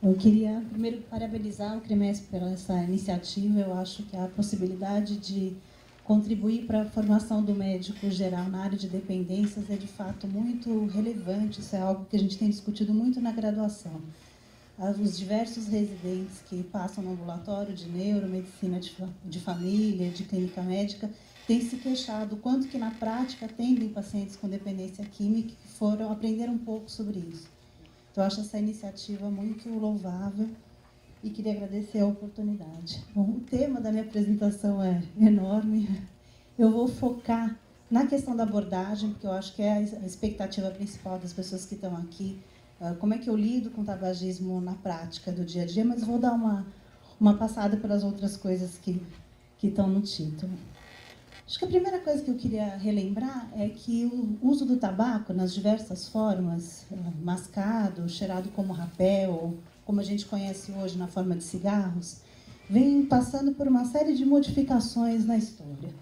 Eu queria primeiro parabenizar o CREMESP pela essa iniciativa. Eu acho que a possibilidade de contribuir para a formação do médico geral na área de dependências é de fato muito relevante. Isso é algo que a gente tem discutido muito na graduação. Os diversos residentes que passam no ambulatório de neuromedicina de família, de clínica médica, têm se queixado o quanto que na prática atendem pacientes com dependência química que aprender um pouco sobre isso. Então, eu acho essa iniciativa muito louvável e queria agradecer a oportunidade. Bom, o tema da minha apresentação é enorme. Eu vou focar na questão da abordagem, porque eu acho que é a expectativa principal das pessoas que estão aqui. Como é que eu lido com o tabagismo na prática do dia a dia, mas vou dar uma passada pelas outras coisas que estão no título. Acho que a primeira coisa que eu queria relembrar é que o uso do tabaco nas diversas formas, mascado, cheirado como rapel, como a gente conhece hoje na forma de cigarros, vem passando por uma série de modificações na história.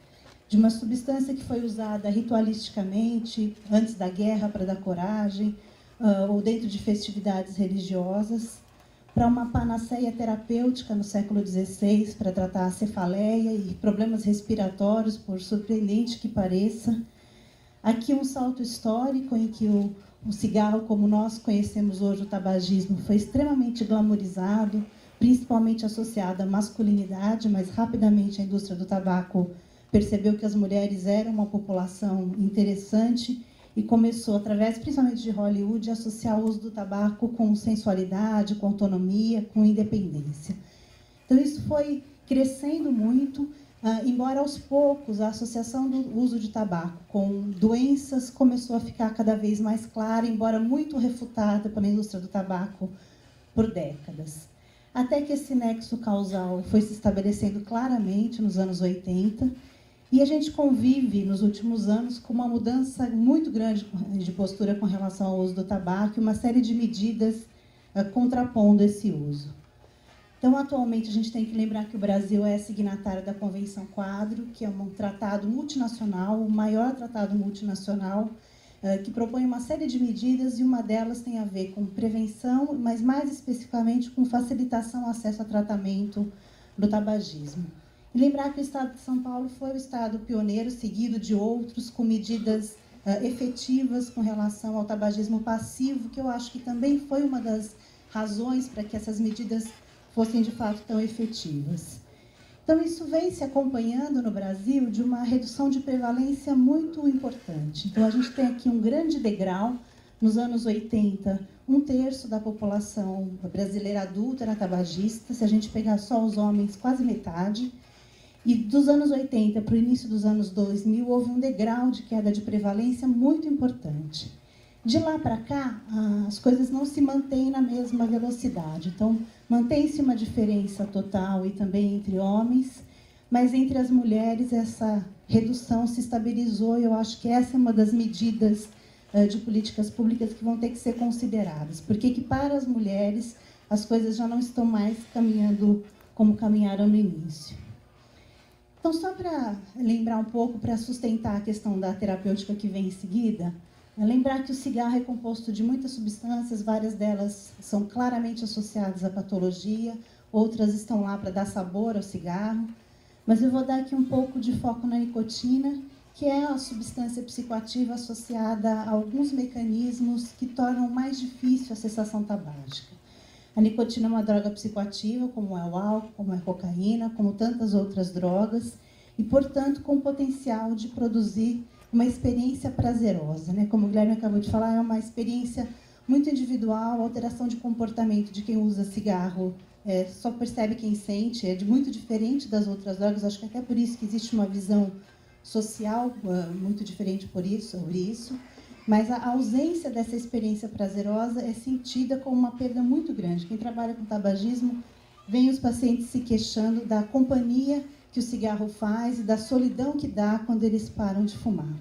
De uma substância que foi usada ritualisticamente, antes da guerra para dar coragem, ou dentro de festividades religiosas, para uma panaceia terapêutica no século XVI para tratar a cefaleia e problemas respiratórios, por surpreendente que pareça. Aqui um salto histórico em que o cigarro, como nós conhecemos hoje, o tabagismo, foi extremamente glamourizado, principalmente associado à masculinidade, mas rapidamente a indústria do tabaco percebeu que as mulheres eram uma população interessante e começou, através principalmente de Hollywood, a associar o uso do tabaco com sensualidade, com autonomia, com independência. Então, isso foi crescendo muito, embora aos poucos a associação do uso de tabaco com doenças começou a ficar cada vez mais clara, embora muito refutada pela indústria do tabaco por décadas. Até que esse nexo causal foi se estabelecendo claramente nos anos 80, e a gente convive, nos últimos anos, com uma mudança muito grande de postura com relação ao uso do tabaco e uma série de medidas contrapondo esse uso. Então, atualmente, a gente tem que lembrar que o Brasil é signatário da Convenção Quadro, que é um tratado multinacional, o maior tratado multinacional, que propõe uma série de medidas, e uma delas tem a ver com prevenção, mas mais especificamente com facilitação ao acesso a tratamento do tabagismo. E lembrar que o Estado de São Paulo foi o Estado pioneiro, seguido de outros, com medidas efetivas com relação ao tabagismo passivo, que eu acho que também foi uma das razões para que essas medidas fossem, de fato, tão efetivas. Então, isso vem se acompanhando no Brasil de uma redução de prevalência muito importante. Então, a gente tem aqui um grande degrau. Nos anos 80, 1/3 da população brasileira adulta era tabagista. Se a gente pegar só os homens, quase metade. E dos anos 80 para o início dos anos 2000, houve um degrau de queda de prevalência muito importante. De lá para cá, as coisas não se mantêm na mesma velocidade. Então, mantém-se uma diferença total e também entre homens, mas entre as mulheres essa redução se estabilizou, e eu acho que essa é uma das medidas de políticas públicas que vão ter que ser consideradas, porque que para as mulheres as coisas já não estão mais caminhando como caminharam no início. Então, só para lembrar um pouco, para sustentar a questão da terapêutica que vem em seguida, lembrar que o cigarro é composto de muitas substâncias, várias delas são claramente associadas à patologia, outras estão lá para dar sabor ao cigarro, mas eu vou dar aqui um pouco de foco na nicotina, que é a substância psicoativa associada a alguns mecanismos que tornam mais difícil a cessação tabágica. A nicotina é uma droga psicoativa, como é o álcool, como é a cocaína, como tantas outras drogas, e, portanto, com potencial de produzir uma experiência prazerosa, né? Como o Guilherme acabou de falar, é uma experiência muito individual, a alteração de comportamento de quem usa cigarro só percebe quem sente, é muito diferente das outras drogas, acho que até por isso que existe uma visão social muito diferente sobre isso. Mas a ausência dessa experiência prazerosa é sentida como uma perda muito grande. Quem trabalha com tabagismo, vem os pacientes se queixando da companhia que o cigarro faz e da solidão que dá quando eles param de fumar.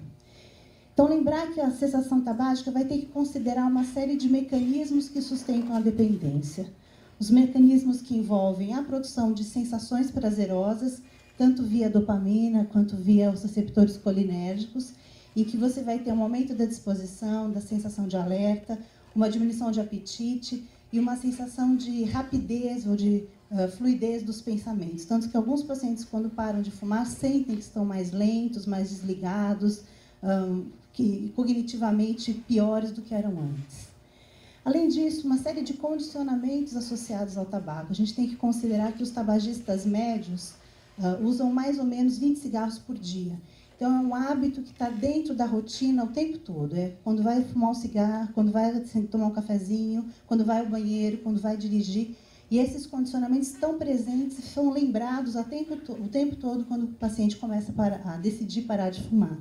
Então, lembrar que a cessação tabágica vai ter que considerar uma série de mecanismos que sustentam a dependência. Os mecanismos que envolvem a produção de sensações prazerosas, tanto via dopamina quanto via os receptores colinérgicos, e que você vai ter um aumento da disposição, da sensação de alerta, uma diminuição de apetite e uma sensação de rapidez ou de fluidez dos pensamentos. Tanto que alguns pacientes, quando param de fumar, sentem que estão mais lentos, mais desligados, que cognitivamente piores do que eram antes. Além disso, uma série de condicionamentos associados ao tabaco. A gente tem que considerar que os tabagistas médios usam mais ou menos 20 cigarros por dia. Então, é um hábito que está dentro da rotina o tempo todo. É quando vai fumar um cigarro, quando vai tomar um cafezinho, quando vai ao banheiro, quando vai dirigir. E esses condicionamentos estão presentes e são lembrados o tempo todo quando o paciente começa a decidir parar de fumar.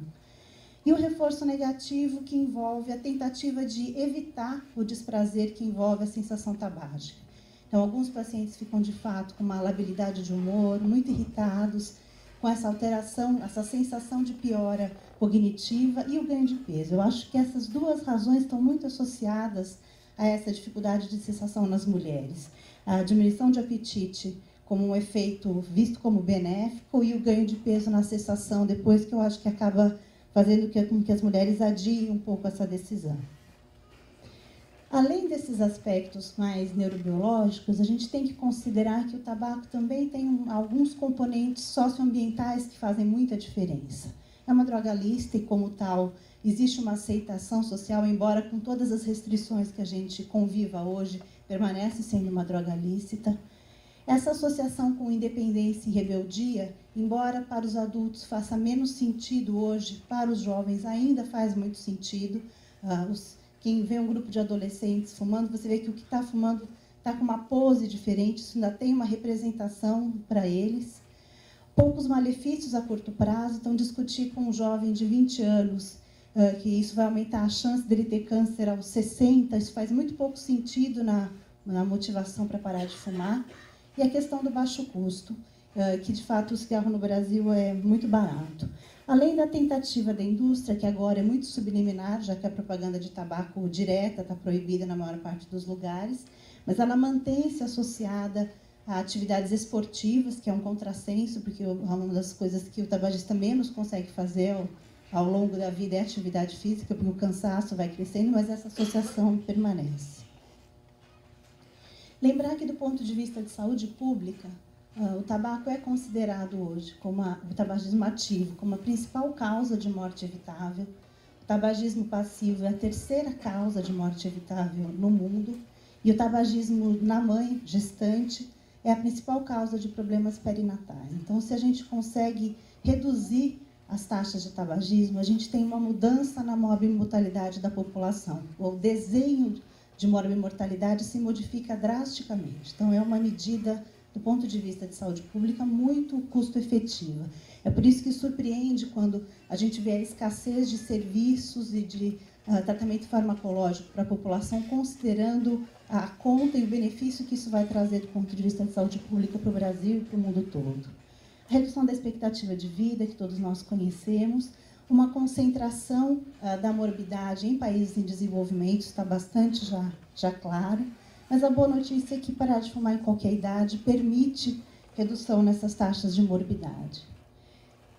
E o reforço negativo, que envolve a tentativa de evitar o desprazer que envolve a sensação tabágica. Então, alguns pacientes ficam, de fato, com uma labilidade de humor, muito irritados, com essa alteração, essa sensação de piora cognitiva e o ganho de peso. Eu acho que essas duas razões estão muito associadas a essa dificuldade de sensação nas mulheres. A diminuição de apetite como um efeito visto como benéfico e o ganho de peso na cessação, depois, que eu acho que acaba fazendo com que as mulheres adiem um pouco essa decisão. Além desses aspectos mais neurobiológicos, a gente tem que considerar que o tabaco também tem alguns componentes socioambientais que fazem muita diferença. É uma droga lícita e, como tal, existe uma aceitação social, embora com todas as restrições que a gente conviva hoje, permanece sendo uma droga lícita. Essa associação com independência e rebeldia, embora para os adultos faça menos sentido hoje, para os jovens ainda faz muito sentido. Quem vê um grupo de adolescentes fumando, você vê que o que está fumando está com uma pose diferente, isso ainda tem uma representação para eles. Poucos malefícios a curto prazo, então discutir com um jovem de 20 anos que isso vai aumentar a chance dele ter câncer aos 60, isso faz muito pouco sentido na motivação para parar de fumar. E a questão do baixo custo, que de fato o cigarro no Brasil é muito barato. Além da tentativa da indústria, que agora é muito subliminar, já que a propaganda de tabaco direta está proibida na maior parte dos lugares, mas ela mantém-se associada a atividades esportivas, que é um contrassenso, porque uma das coisas que o tabagista menos consegue fazer ao longo da vida é a atividade física, porque o cansaço vai crescendo, mas essa associação permanece. Lembrar que, do ponto de vista de saúde pública, o tabaco é considerado hoje, o tabagismo ativo, como a principal causa de morte evitável. O tabagismo passivo é a terceira causa de morte evitável no mundo. E o tabagismo na mãe, gestante, é a principal causa de problemas perinatais. Então, se a gente consegue reduzir as taxas de tabagismo, a gente tem uma mudança na morbimortalidade da população. O desenho de morbimortalidade se modifica drasticamente. Então, é uma medida, do ponto de vista de saúde pública, muito custo-efetiva. É por isso que surpreende quando a gente vê a escassez de serviços e de tratamento farmacológico para a população, considerando a conta e o benefício que isso vai trazer do ponto de vista de saúde pública para o Brasil e para o mundo todo. A redução da expectativa de vida, que todos nós conhecemos, uma concentração da morbidade em países em desenvolvimento, está bastante já claro, mas a boa notícia é que parar de fumar em qualquer idade permite redução nessas taxas de morbidade.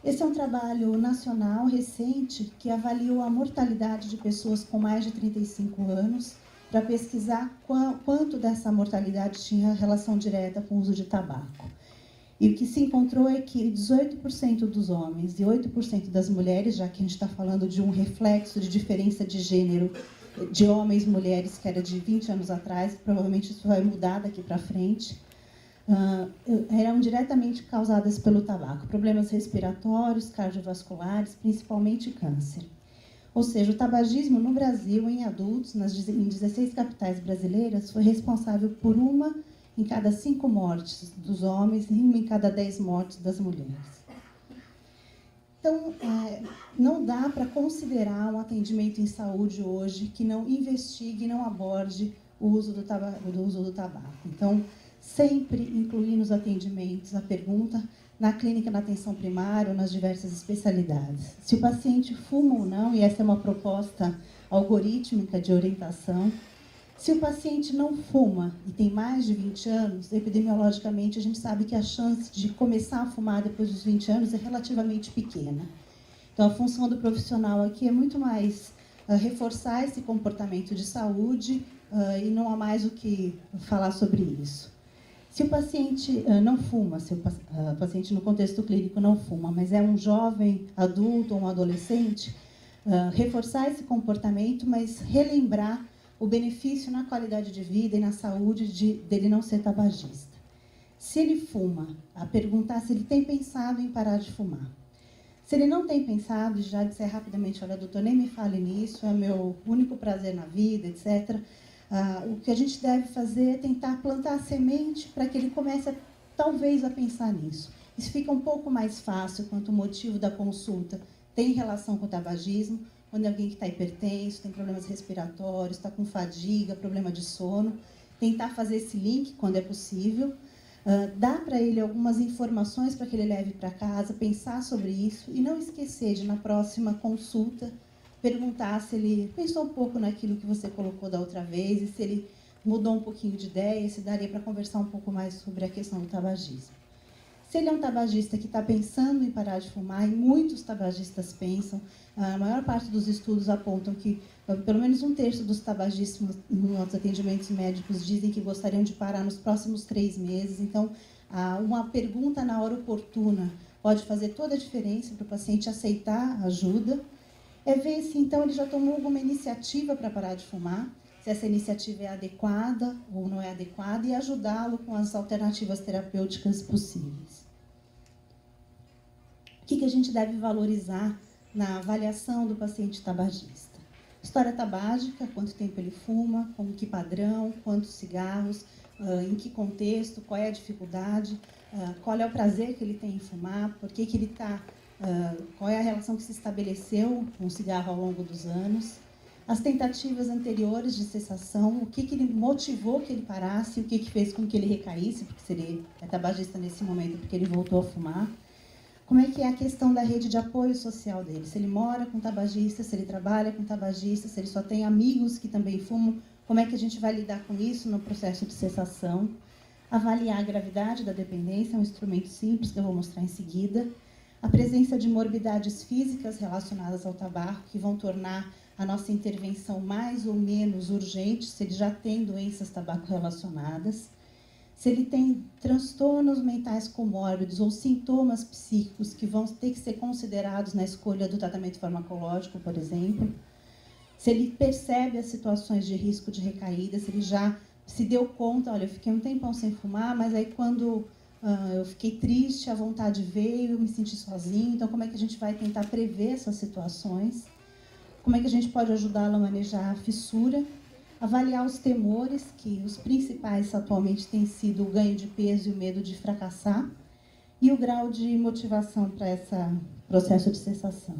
Esse é um trabalho nacional recente que avaliou a mortalidade de pessoas com mais de 35 anos para pesquisar quanto dessa mortalidade tinha relação direta com o uso de tabaco. E o que se encontrou é que 18% dos homens e 8% das mulheres, já que a gente está falando de um reflexo de diferença de gênero de homens e mulheres, que era de 20 anos atrás, provavelmente isso vai mudar daqui para frente, eram diretamente causadas pelo tabaco, problemas respiratórios, cardiovasculares, principalmente câncer. Ou seja, o tabagismo no Brasil, em adultos, em 16 capitais brasileiras, foi responsável por 1 em cada 5 mortes dos homens e 1 em cada 10 mortes das mulheres. Então, não dá para considerar um atendimento em saúde hoje que não investigue e não aborde o uso do tabaco. Então, sempre incluir nos atendimentos a pergunta na clínica, na atenção primária ou nas diversas especialidades. Se o paciente fuma ou não, e essa é uma proposta algorítmica de orientação. Se o paciente não fuma e tem mais de 20 anos, epidemiologicamente a gente sabe que a chance de começar a fumar depois dos 20 anos é relativamente pequena. Então, a função do profissional aqui é muito mais reforçar esse comportamento de saúde e não há mais o que falar sobre isso. Se o paciente não fuma, se o paciente no contexto clínico não fuma, mas é um jovem adulto ou um adolescente, reforçar esse comportamento, mas relembrar o benefício na qualidade de vida e na saúde dele não ser tabagista. Se ele fuma, a perguntar se ele tem pensado em parar de fumar. Se ele não tem pensado, já disser rapidamente, olha, doutor, nem me fale nisso, é meu único prazer na vida, etc. O que a gente deve fazer é tentar plantar a semente para que ele comece, talvez, a pensar nisso. Isso fica um pouco mais fácil quando o motivo da consulta tem relação com o tabagismo, quando é alguém que está hipertenso, tem problemas respiratórios, está com fadiga, problema de sono. Tentar fazer esse link quando é possível. Dar para ele algumas informações para que ele leve para casa, pensar sobre isso e não esquecer de, na próxima consulta, perguntar se ele pensou um pouco naquilo que você colocou da outra vez e se ele mudou um pouquinho de ideia, se daria para conversar um pouco mais sobre a questão do tabagismo. Se ele é um tabagista que está pensando em parar de fumar, e muitos tabagistas pensam, a maior parte dos estudos apontam que pelo menos 1/3 dos tabagistas nos atendimentos médicos dizem que gostariam de parar nos próximos 3 meses. Então, uma pergunta na hora oportuna pode fazer toda a diferença para o paciente aceitar ajuda. É ver se, então, ele já tomou alguma iniciativa para parar de fumar, se essa iniciativa é adequada ou não é adequada, e ajudá-lo com as alternativas terapêuticas possíveis. O que a gente deve valorizar na avaliação do paciente tabagista? História tabágica, quanto tempo ele fuma, com que padrão, quantos cigarros, em que contexto, qual é a dificuldade, qual é o prazer que ele tem em fumar, por que ele está, qual é a relação que se estabeleceu com o cigarro ao longo dos anos, as tentativas anteriores de cessação, o que ele motivou que ele parasse, o que fez com que ele recaísse, porque se ele é tabagista nesse momento, porque ele voltou a fumar. Como é que é a questão da rede de apoio social dele? Se ele mora com tabagista, se ele trabalha com tabagista, se ele só tem amigos que também fumam, como é que a gente vai lidar com isso no processo de cessação? Avaliar a gravidade da dependência, é um instrumento simples que eu vou mostrar em seguida. A presença de morbidades físicas relacionadas ao tabaco, que vão tornar a nossa intervenção mais ou menos urgente, se ele já tem doenças tabaco-relacionadas. Se ele tem transtornos mentais comórbidos ou sintomas psíquicos que vão ter que ser considerados na escolha do tratamento farmacológico, por exemplo. Se ele percebe as situações de risco de recaída, se ele já se deu conta, olha, eu fiquei um tempão sem fumar, mas aí quando eu fiquei triste, a vontade veio, eu me senti sozinho. Então, como é que a gente vai tentar prever essas situações? Como é que a gente pode ajudá-lo a manejar a fissura? Avaliar os temores, que os principais atualmente têm sido o ganho de peso e o medo de fracassar, e o grau de motivação para esse processo de cessação.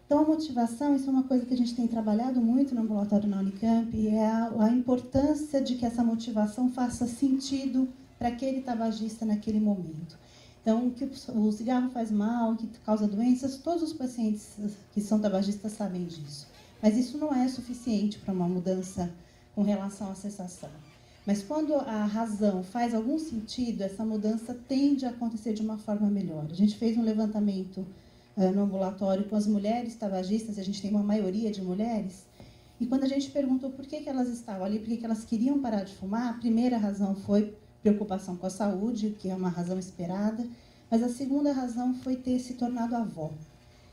Então, a motivação, isso é uma coisa que a gente tem trabalhado muito no ambulatório na Unicamp, e é a importância de que essa motivação faça sentido para aquele tabagista naquele momento. Então, que o cigarro faz mal, que causa doenças, todos os pacientes que são tabagistas sabem disso. Mas isso não é suficiente para uma mudança com relação à cessação. Mas quando a razão faz algum sentido, essa mudança tende a acontecer de uma forma melhor. A gente fez um levantamento no ambulatório com as mulheres tabagistas, a gente tem uma maioria de mulheres, e quando a gente perguntou por que elas estavam ali, por que elas queriam parar de fumar, a primeira razão foi preocupação com a saúde, que é uma razão esperada, mas a segunda razão foi ter se tornado avó.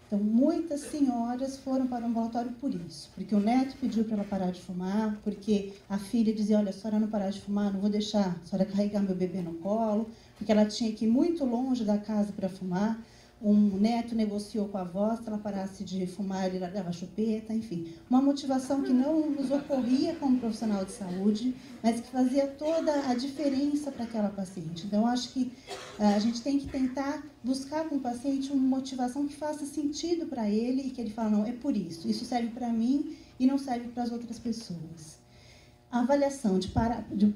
Então, muitas senhoras foram para o ambulatório por isso, porque o neto pediu para ela parar de fumar, porque a filha dizia, olha, a senhora não parar de fumar, não vou deixar a senhora carregar meu bebê no colo, porque ela tinha que ir muito longe da casa para fumar. Um neto negociou com a avó, se ela parasse de fumar, ele largava a chupeta, enfim. Uma motivação que não nos ocorria como profissional de saúde, mas que fazia toda a diferença para aquela paciente. Então, acho que a gente tem que tentar buscar com o paciente uma motivação que faça sentido para ele e que ele fala, não, é por isso serve para mim e não serve para as outras pessoas. A avaliação de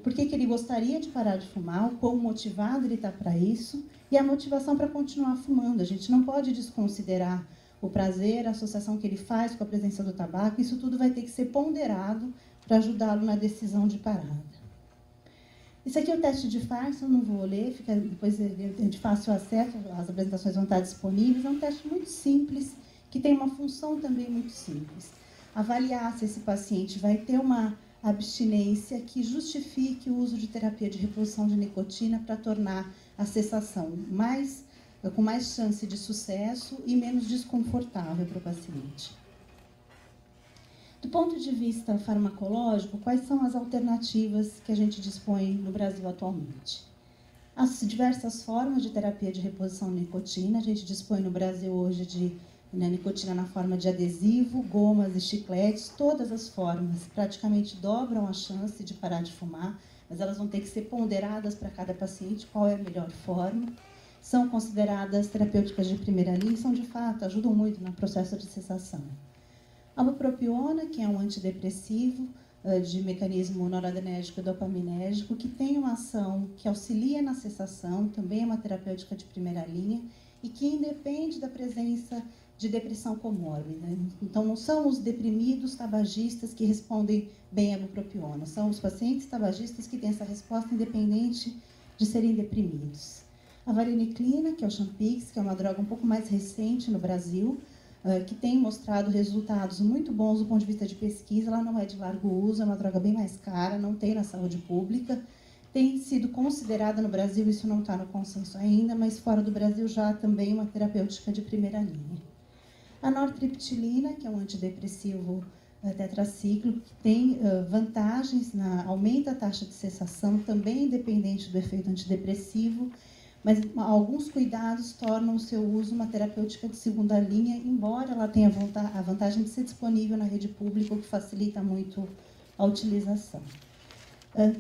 por que ele gostaria de parar de fumar, o quão motivado ele está para isso, e a motivação para continuar fumando. A gente não pode desconsiderar o prazer, a associação que ele faz com a presença do tabaco. Isso tudo vai ter que ser ponderado para ajudá-lo na decisão de parada. Isso aqui é o teste de Farson, não vou ler, depois é de fácil acesso, as apresentações vão estar disponíveis. É um teste muito simples, que tem uma função também muito simples. avaliar se esse paciente vai ter uma abstinência que justifique o uso de terapia de reposição de nicotina para tornar a cessação com mais chance de sucesso e menos desconfortável para o paciente. Do ponto de vista farmacológico, quais são as alternativas que a gente dispõe no Brasil atualmente? As diversas formas de terapia de reposição de nicotina. A gente dispõe no Brasil hoje de nicotina na forma de adesivo, gomas e chicletes. Todas as formas praticamente dobram a chance de parar de fumar, mas elas vão ter que ser ponderadas para cada paciente qual é a melhor forma. São consideradas terapêuticas de primeira linha e são, de fato, ajudam muito no processo de cessação. A bupropiona, que é um antidepressivo de mecanismo noradrenérgico e dopaminérgico, que tem uma ação que auxilia na cessação, também é uma terapêutica de primeira linha, e que independe da presença de depressão comórbida. Então, não são os deprimidos tabagistas que respondem bem à bupropiona, são os pacientes tabagistas que têm essa resposta independente de serem deprimidos. A vareniclina, que é o Champix, que é uma droga um pouco mais recente no Brasil, que tem mostrado resultados muito bons do ponto de vista de pesquisa. Ela não é de largo uso, é uma droga bem mais cara, não tem na saúde pública. Tem sido considerada no Brasil, isso não está no consenso ainda, mas fora do Brasil já também uma terapêutica de primeira linha. A nortriptilina, que é um antidepressivo tetracíclico, que tem vantagens, aumenta a taxa de cessação, também independente do efeito antidepressivo, mas alguns cuidados tornam o seu uso uma terapêutica de segunda linha, embora ela tenha a vantagem de ser disponível na rede pública, o que facilita muito a utilização.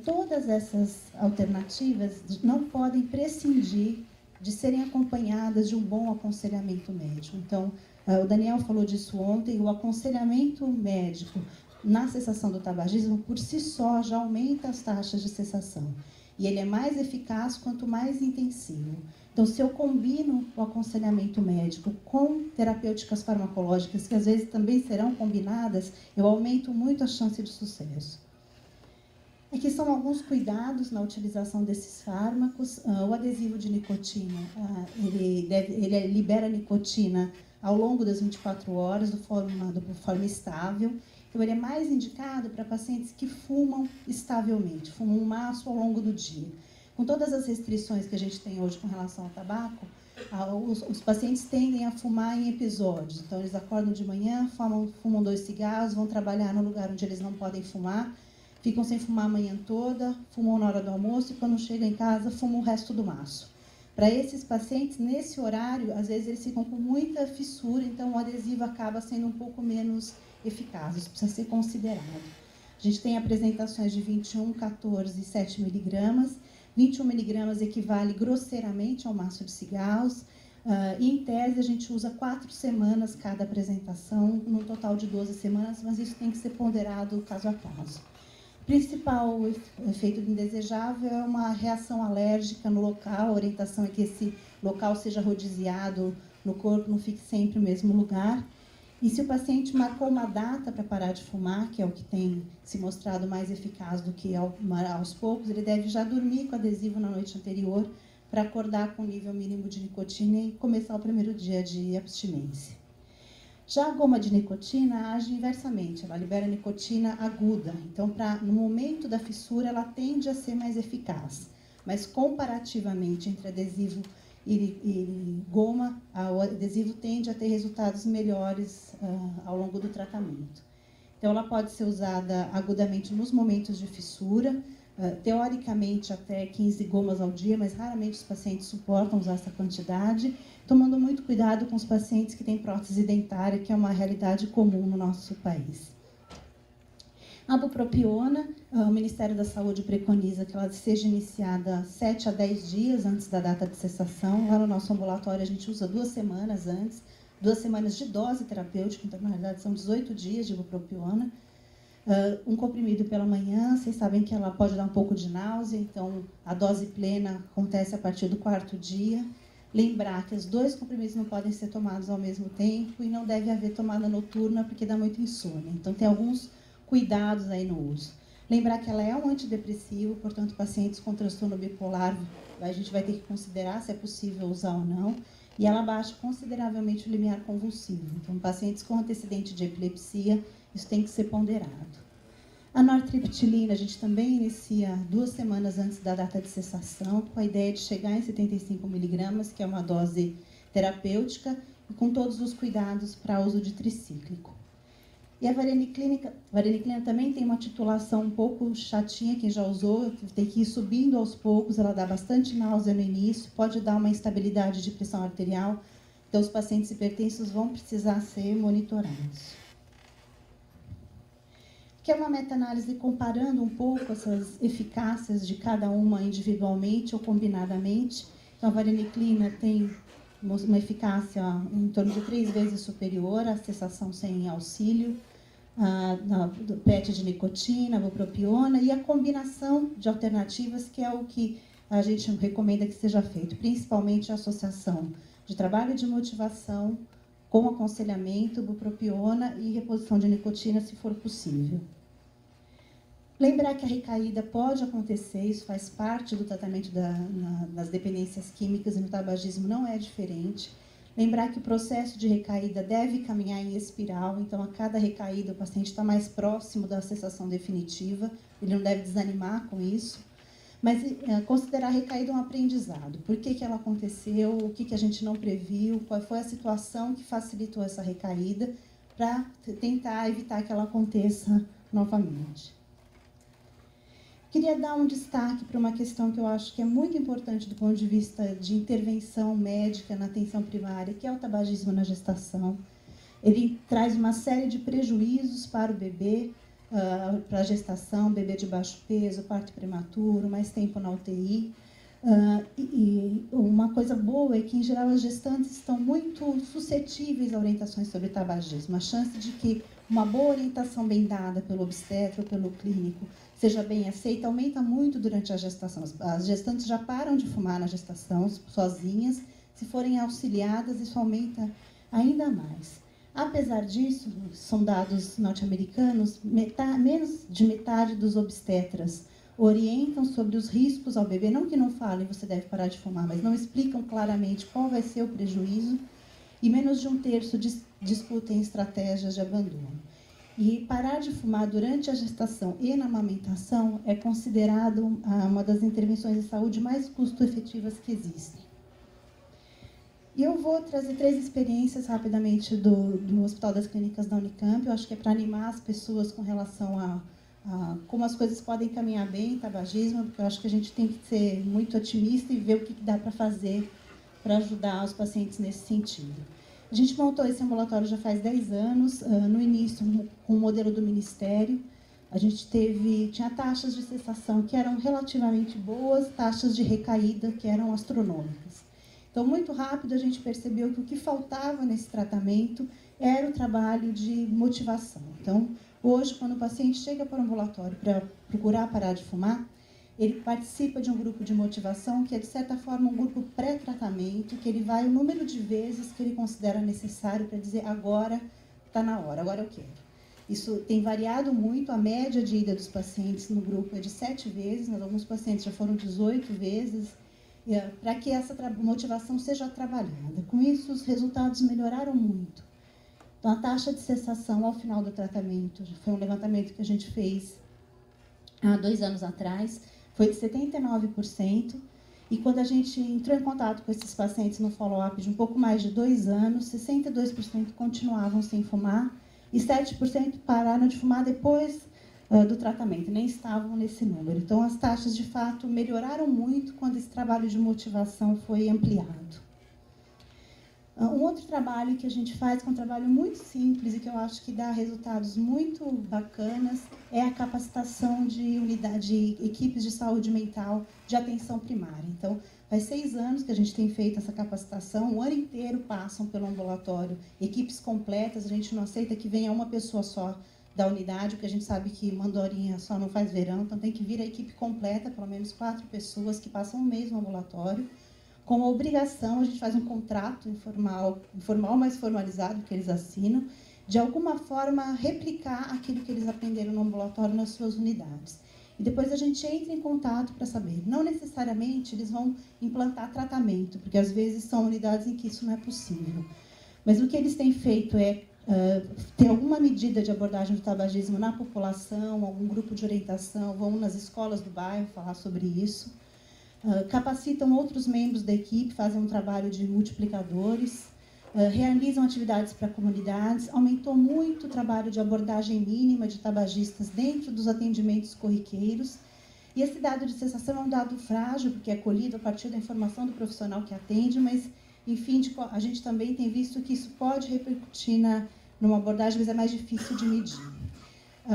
Todas essas alternativas não podem prescindir de serem acompanhadas de um bom aconselhamento médico. Então, o Daniel falou disso ontem, o aconselhamento médico na cessação do tabagismo, por si só, já aumenta as taxas de cessação. E ele é mais eficaz quanto mais intensivo. Então, se eu combino o aconselhamento médico com terapêuticas farmacológicas, que às vezes também serão combinadas, eu aumento muito a chance de sucesso. Aqui são alguns cuidados na utilização desses fármacos. O adesivo de nicotina, ele libera nicotina ao longo das 24 horas, de forma estável. Então, ele é mais indicado para pacientes que fumam estavelmente, fumam um maço ao longo do dia. Com todas as restrições que a gente tem hoje com relação ao tabaco, os pacientes tendem a fumar em episódios. Então, eles acordam de manhã, fumam 2 cigarros, vão trabalhar no lugar onde eles não podem fumar, ficam sem fumar a manhã toda, fumam na hora do almoço e, quando chegam em casa, fumam o resto do maço. Para esses pacientes, nesse horário, às vezes eles ficam com muita fissura, então o adesivo acaba sendo um pouco menos eficaz. Isso precisa ser considerado. A gente tem apresentações de 21, 14 e 7 miligramas. 21 miligramas equivale grosseiramente ao maço de cigarros. E, em tese, a gente usa 4 semanas cada apresentação, num total de 12 semanas, mas isso tem que ser ponderado caso a caso. O principal efeito indesejável é uma reação alérgica no local. A orientação é que esse local seja rodiziado no corpo, não fique sempre no mesmo lugar. E se o paciente marcou uma data para parar de fumar, que é o que tem se mostrado mais eficaz do que aos poucos, ele deve já dormir com adesivo na noite anterior para acordar com o nível mínimo de nicotina e começar o primeiro dia de abstinência. Já a goma de nicotina age inversamente, ela libera nicotina aguda. Então, no momento da fissura, ela tende a ser mais eficaz. Mas, comparativamente entre adesivo e goma, o adesivo tende a ter resultados melhores ao longo do tratamento. Então, ela pode ser usada agudamente nos momentos de fissura, teoricamente até 15 gomas ao dia, mas raramente os pacientes suportam usar essa quantidade, tomando muito cuidado com os pacientes que têm prótese dentária, que é uma realidade comum no nosso país. A bupropiona, o Ministério da Saúde preconiza que ela seja iniciada 7 a 10 dias antes da data de cessação. Lá no nosso ambulatório a gente usa 2 semanas antes, 2 semanas de dose terapêutica, então na realidade são 18 dias de bupropiona. Um comprimido pela manhã, vocês sabem que ela pode dar um pouco de náusea, então a dose plena acontece a partir do 4º dia. Lembrar que os 2 comprimidos não podem ser tomados ao mesmo tempo e não deve haver tomada noturna porque dá muito insônia. Então tem alguns cuidados aí no uso. Lembrar que ela é um antidepressivo, portanto, pacientes com transtorno bipolar, a gente vai ter que considerar se é possível usar ou não. E ela baixa consideravelmente o limiar convulsivo. Então, pacientes com antecedente de epilepsia, isso tem que ser ponderado. A nortriptilina a gente também inicia 2 semanas antes da data de cessação, com a ideia de chegar em 75 miligramas, que é uma dose terapêutica, e com todos os cuidados para uso de tricíclico. E a vareniclina também tem uma titulação um pouco chatinha, quem já usou, tem que ir subindo aos poucos, ela dá bastante náusea no início, pode dar uma instabilidade de pressão arterial, então os pacientes hipertensos vão precisar ser monitorados. Que é uma meta-análise comparando um pouco essas eficácias de cada uma individualmente ou combinadamente. Então, a vareniclina tem uma eficácia em torno de 3 vezes superior à cessação sem auxílio, do PET de nicotina, bupropiona, e a combinação de alternativas, que é o que a gente recomenda que seja feito, principalmente a associação de trabalho de motivação com aconselhamento, bupropiona e reposição de nicotina, se for possível. Lembrar que a recaída pode acontecer, isso faz parte do tratamento das dependências químicas, e no tabagismo não é diferente. Lembrar que o processo de recaída deve caminhar em espiral, então a cada recaída o paciente está mais próximo da cessação definitiva, ele não deve desanimar com isso. Mas considerar a recaída um aprendizado. Por que ela aconteceu, o que a gente não previu, qual foi a situação que facilitou essa recaída, para tentar evitar que ela aconteça novamente. Queria dar um destaque para uma questão que eu acho que é muito importante do ponto de vista de intervenção médica na atenção primária, que é o tabagismo na gestação. Ele traz uma série de prejuízos para o bebê, para a gestação, bebê de baixo peso, parto prematuro, mais tempo na UTI. E uma coisa boa é que, em geral, as gestantes estão muito suscetíveis a orientações sobre tabagismo. A chance de que uma boa orientação bem dada pelo obstetra ou pelo clínico seja bem aceita aumenta muito durante a gestação. As gestantes já param de fumar na gestação, sozinhas. Se forem auxiliadas, isso aumenta ainda mais. Apesar disso, são dados norte-americanos, menos de metade dos obstetras orientam sobre os riscos ao bebê, não que não falem, você deve parar de fumar, mas não explicam claramente qual vai ser o prejuízo, e menos de 1/3 discutem estratégias de abandono. E parar de fumar durante a gestação e na amamentação é considerado uma das intervenções de saúde mais custo-efetivas que existem. E eu vou trazer 3 experiências rapidamente do Hospital das Clínicas da Unicamp. Eu acho que é para animar as pessoas com relação a como as coisas podem caminhar bem em tabagismo, porque eu acho que a gente tem que ser muito otimista e ver o que dá para fazer para ajudar os pacientes nesse sentido. A gente montou esse ambulatório já faz 10 anos, no início com o modelo do Ministério. A gente tinha taxas de cessação que eram relativamente boas, taxas de recaída que eram astronômicas. Então, muito rápido, a gente percebeu que o que faltava nesse tratamento era o trabalho de motivação. Então, hoje, quando o paciente chega para o ambulatório para procurar parar de fumar, ele participa de um grupo de motivação que é, de certa forma, um grupo pré-tratamento, que ele vai o número de vezes que ele considera necessário para dizer agora está na hora, agora eu quero. Isso tem variado muito, a média de ida dos pacientes no grupo é de 7 vezes, mas alguns pacientes já foram 18 vezes, para que essa motivação seja trabalhada. Com isso, os resultados melhoraram muito. Então, a taxa de cessação ao final do tratamento, foi um levantamento que a gente fez há 2 anos atrás, foi de 79%, e quando a gente entrou em contato com esses pacientes no follow-up de um pouco mais de 2 anos, 62% continuavam sem fumar, e 7% pararam de fumar depois do tratamento, nem estavam nesse número. Então, as taxas, de fato, melhoraram muito quando esse trabalho de motivação foi ampliado. Um outro trabalho que a gente faz, que é um trabalho muito simples e que eu acho que dá resultados muito bacanas, é a capacitação de equipes de saúde mental de atenção primária. Então, faz 6 anos que a gente tem feito essa capacitação, o ano inteiro passam pelo ambulatório, equipes completas, a gente não aceita que venha uma pessoa só da unidade, porque a gente sabe que mandorinha só não faz verão, então tem que vir a equipe completa, pelo menos 4 pessoas que passam um mês no ambulatório. Com a obrigação, a gente faz um contrato informal, mais formalizado, que eles assinam, de alguma forma replicar aquilo que eles aprenderam no ambulatório nas suas unidades. E depois a gente entra em contato para saber. Não necessariamente eles vão implantar tratamento, porque às vezes são unidades em que isso não é possível. Mas o que eles têm feito é Tem alguma medida de abordagem do tabagismo na população, algum grupo de orientação, vão nas escolas do bairro falar sobre isso. Capacitam outros membros da equipe, fazem um trabalho de multiplicadores, realizam atividades para comunidades, aumentou muito o trabalho de abordagem mínima de tabagistas dentro dos atendimentos corriqueiros. E esse dado de cessação é um dado frágil, porque é colhido a partir da informação do profissional que atende, mas, enfim, a gente também tem visto que isso pode repercutir numa abordagem, mas é mais difícil de medir.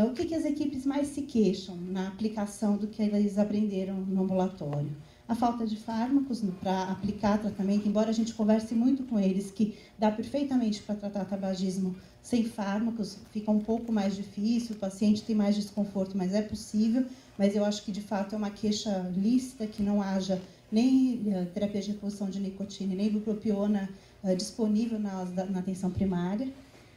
O que as equipes mais se queixam na aplicação do que eles aprenderam no ambulatório? A falta de fármacos para aplicar tratamento, embora a gente converse muito com eles que dá perfeitamente para tratar tabagismo sem fármacos, fica um pouco mais difícil, o paciente tem mais desconforto, mas é possível, mas eu acho que, de fato, é uma queixa lícita que não haja nem terapia de reposição de nicotina, nem bupropiona disponível na atenção primária.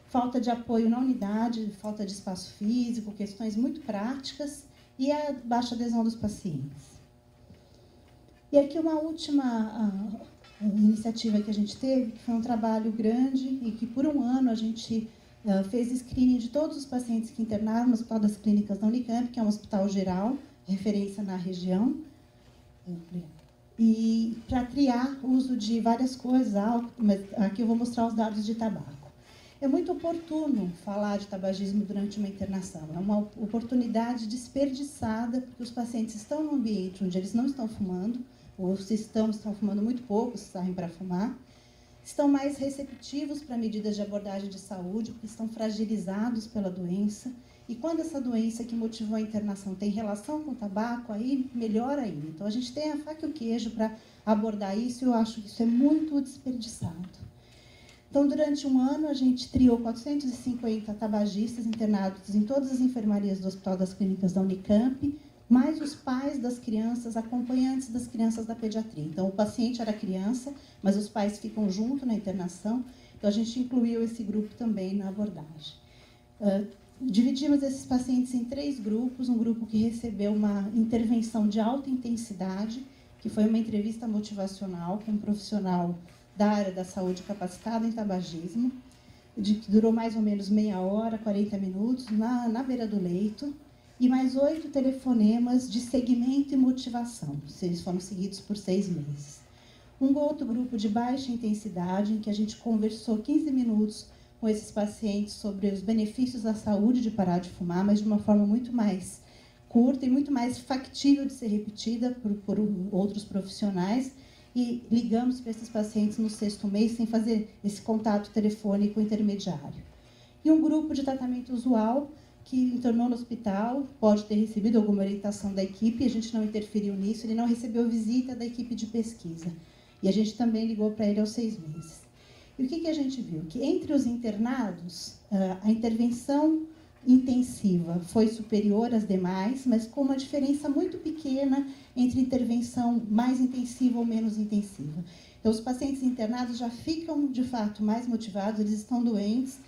Falta de apoio na unidade, falta de espaço físico, questões muito práticas e a baixa adesão dos pacientes. E aqui uma última iniciativa que a gente teve, que foi um trabalho grande e que por um ano a gente fez screening de todos os pacientes que internaram no Hospital das Clínicas da Unicamp, que é um hospital geral, referência na região, e para triar o uso de várias coisas, álcool, mas aqui eu vou mostrar os dados de tabaco. É muito oportuno falar de tabagismo durante uma internação. É uma oportunidade desperdiçada, porque os pacientes estão num ambiente onde eles não estão fumando, ou se estão fumando muito pouco, saem para fumar. Estão mais receptivos para medidas de abordagem de saúde, porque estão fragilizados pela doença. E quando essa doença que motivou a internação tem relação com o tabaco, aí melhor ainda. Então, a gente tem a faca e o queijo para abordar isso, e eu acho que isso é muito desperdiçado. Então, durante um ano, a gente triou 450 tabagistas internados em todas as enfermarias do Hospital das Clínicas da Unicamp, mais os pais das crianças, acompanhantes das crianças da pediatria. Então, o paciente era criança, mas os pais ficam junto na internação. Então, a gente incluiu esse grupo também na abordagem. Dividimos esses pacientes em 3 grupos. Um grupo que recebeu uma intervenção de alta intensidade, que foi uma entrevista motivacional com um profissional da área da saúde capacitado em tabagismo, que durou mais ou menos meia hora, 40 minutos, na beira do leito, e mais 8 telefonemas de segmento e motivação. Eles foram seguidos por 6 meses. Um outro grupo de baixa intensidade, em que a gente conversou 15 minutos com esses pacientes sobre os benefícios da saúde de parar de fumar, mas de uma forma muito mais curta e muito mais factível de ser repetida por outros profissionais, e ligamos para esses pacientes no 6º mês sem fazer esse contato telefônico intermediário. E um grupo de tratamento usual que internou no hospital, pode ter recebido alguma orientação da equipe, a gente não interferiu nisso, ele não recebeu visita da equipe de pesquisa. E a gente também ligou para ele aos 6 meses. E o que a gente viu? Que entre os internados, a intervenção intensiva foi superior às demais, mas com uma diferença muito pequena entre intervenção mais intensiva ou menos intensiva. Então, os pacientes internados já ficam, de fato, mais motivados, eles estão doentes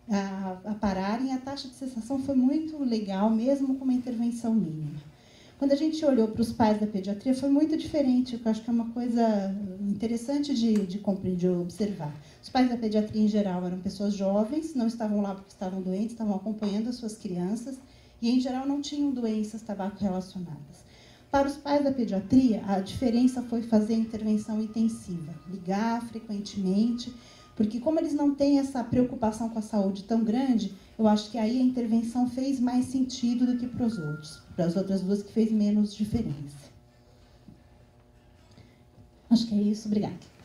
a pararem. A taxa de cessação foi muito legal, mesmo com uma intervenção mínima. Quando a gente olhou para os pais da pediatria, foi muito diferente, eu acho que é uma coisa interessante de observar. Os pais da pediatria, em geral, eram pessoas jovens, não estavam lá porque estavam doentes, estavam acompanhando as suas crianças, e, em geral, não tinham doenças tabaco relacionadas. Para os pais da pediatria, a diferença foi fazer intervenção intensiva, ligar frequentemente, porque como eles não têm essa preocupação com a saúde tão grande, eu acho que aí a intervenção fez mais sentido do que para os outros, para as outras duas que fez menos diferença. Acho que é isso. Obrigada.